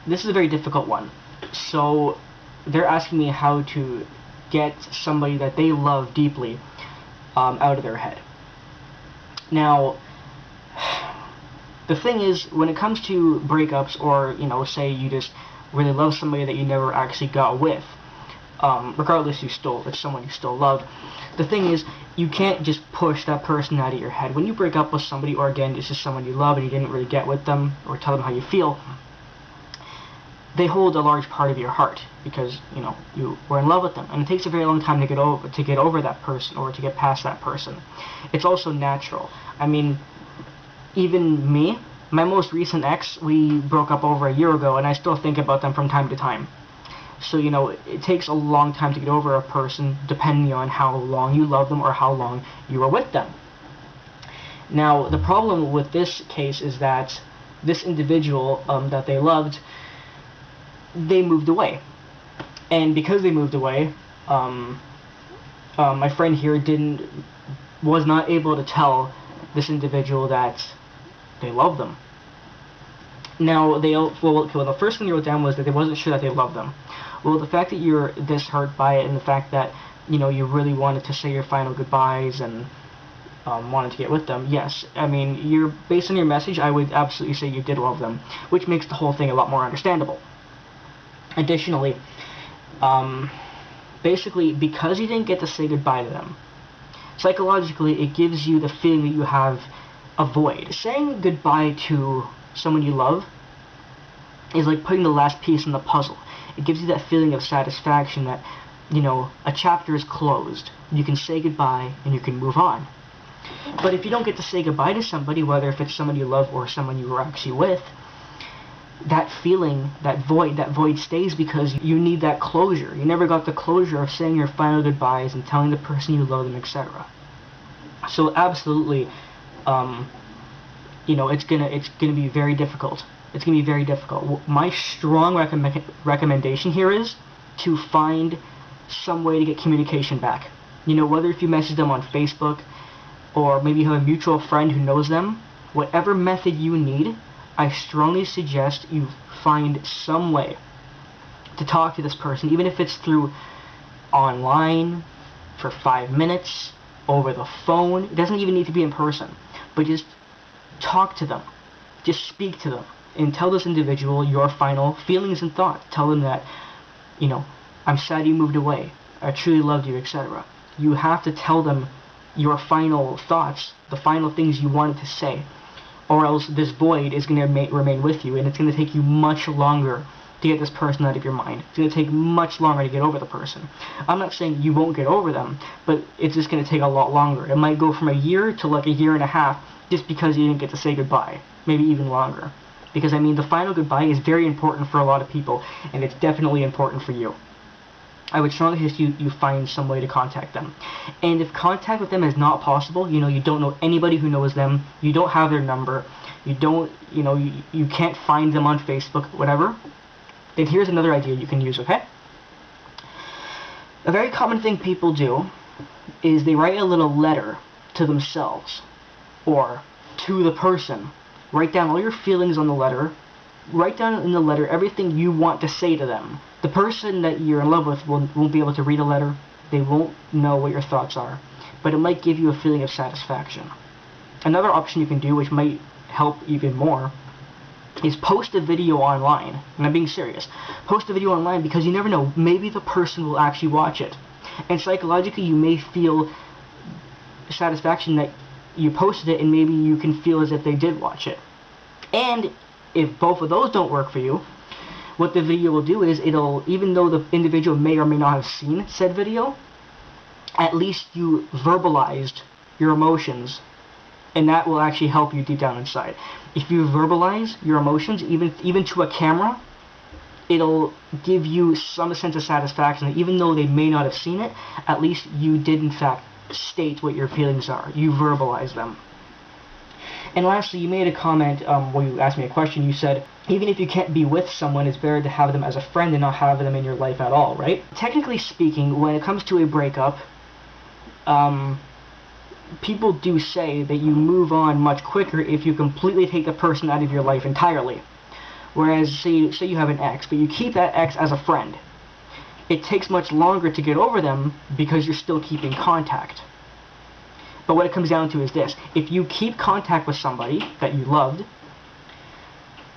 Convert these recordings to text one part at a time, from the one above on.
this is a very difficult one. So they're asking me how to get somebody that they love deeply out of their head. Now, the thing is, when it comes to breakups, or, you know, say you just really love somebody that you never actually got with, regardless it's someone you still love, the thing is, you can't just push that person out of your head. When you break up with somebody, or again, this is someone you love and you didn't really get with them, or tell them how you feel, they hold a large part of your heart, because, you know, you were in love with them, and it takes a very long time to get over that person, or to get past that person. It's also natural. I mean, even me, my most recent ex, we broke up over a year ago, and I still think about them from time to time. So, you know, it takes a long time to get over a person, depending on how long you love them or how long you were with them. Now, the problem with this case is that this individual that they loved, they moved away. And because they moved away, my friend here was not able to tell this individual that they loved them. Now, the first thing they wrote down was that they wasn't sure that they loved them. Well, the fact that you're this hurt by it, and the fact that, you know, you really wanted to say your final goodbyes and wanted to get with them, yes. I mean, based on your message, I would absolutely say you did love them, which makes the whole thing a lot more understandable. Additionally, basically, because you didn't get to say goodbye to them, psychologically, it gives you the feeling that you have a void. Saying goodbye to someone you love is like putting the last piece in the puzzle. It gives you that feeling of satisfaction that, you know, a chapter is closed. You can say goodbye and you can move on. But if you don't get to say goodbye to somebody, whether if it's someone you love or someone you were actually with, that feeling, that void stays, because you need that closure. You never got the closure of saying your final goodbyes and telling the person you love them, etc. So absolutely, you know, it's gonna be very difficult. It's gonna be very difficult. My strong recommendation here is to find some way to get communication back. You know, whether if you message them on Facebook, or maybe you have a mutual friend who knows them, whatever method you need, I strongly suggest you find some way to talk to this person, even if it's through online, for 5 minutes, over the phone. It doesn't even need to be in person, but just talk to them. Just speak to them, and tell this individual your final feelings and thoughts. Tell them that, you know, I'm sad you moved away, I truly loved you, etc. You have to tell them your final thoughts, the final things you wanted to say, or else this void is going to remain with you, and it's going to take you much longer to get this person out of your mind. It's going to take much longer to get over the person. I'm not saying you won't get over them, but it's just going to take a lot longer. It might go from a year to like a year and a half, just because you didn't get to say goodbye. Maybe even longer. Because, I mean, the final goodbye is very important for a lot of people, and it's definitely important for you. I would strongly suggest you find some way to contact them. And if contact with them is not possible, you know, you don't know anybody who knows them, you don't have their number, you can't find them on Facebook, whatever, then here's another idea you can use, okay? A very common thing people do is they write a little letter to themselves, or to the person. Write down all your feelings on the letter. Write down in the letter everything you want to say to them. The person that you're in love with won't be able to read a letter. They won't know what your thoughts are. But it might give you a feeling of satisfaction. Another option you can do, which might help even more, is post a video online. And I'm being serious. Post a video online, because you never know. Maybe the person will actually watch it. And psychologically, you may feel satisfaction that you posted it, and maybe you can feel as if they did watch it. And if both of those don't work for you, what the video will do is even though the individual may or may not have seen said video, at least you verbalized your emotions, and that will actually help you deep down inside. If you verbalize your emotions, even to a camera, it'll give you some sense of satisfaction that even though they may not have seen it, at least you did in fact state what your feelings are. You verbalize them. And lastly, you made a comment where you asked me a question. You said, even if you can't be with someone, it's better to have them as a friend and not have them in your life at all, right? Technically speaking, when it comes to a breakup, people do say that you move on much quicker if you completely take the person out of your life entirely. Whereas, say you have an ex, but you keep that ex as a friend. It takes much longer to get over them because you're still keeping contact. But what it comes down to is this. If you keep contact with somebody that you loved,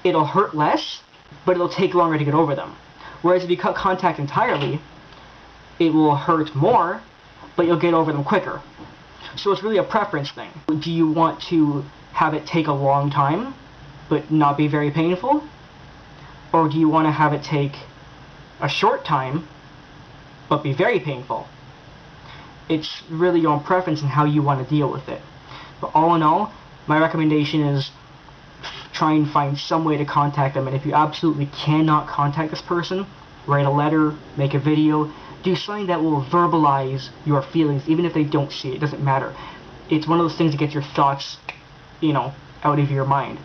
it'll hurt less, but it'll take longer to get over them. Whereas if you cut contact entirely, it will hurt more, but you'll get over them quicker. So it's really a preference thing. Do you want to have it take a long time, but not be very painful? Or do you want to have it take a short time, but be very painful? It's really your own preference and how you want to deal with it. But all in all, my recommendation is try and find some way to contact them. And if you absolutely cannot contact this person, write a letter, make a video, do something that will verbalize your feelings, even if they don't see it. It doesn't matter. It's one of those things that gets your thoughts, out of your mind.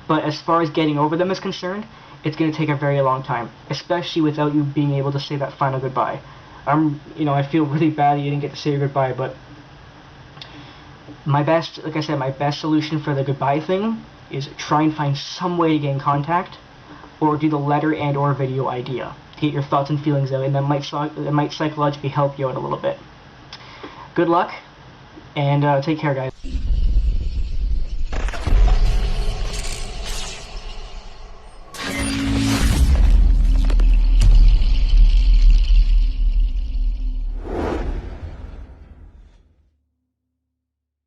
But as far as getting over them is concerned, it's going to take a very long time, especially without you being able to say that final goodbye. I feel really bad that you didn't get to say your goodbye, but like I said, my best solution for the goodbye thing is try and find some way to get in contact, or do the letter and or video idea to get your thoughts and feelings out, and that might psychologically help you out a little bit. Good luck, and take care, guys.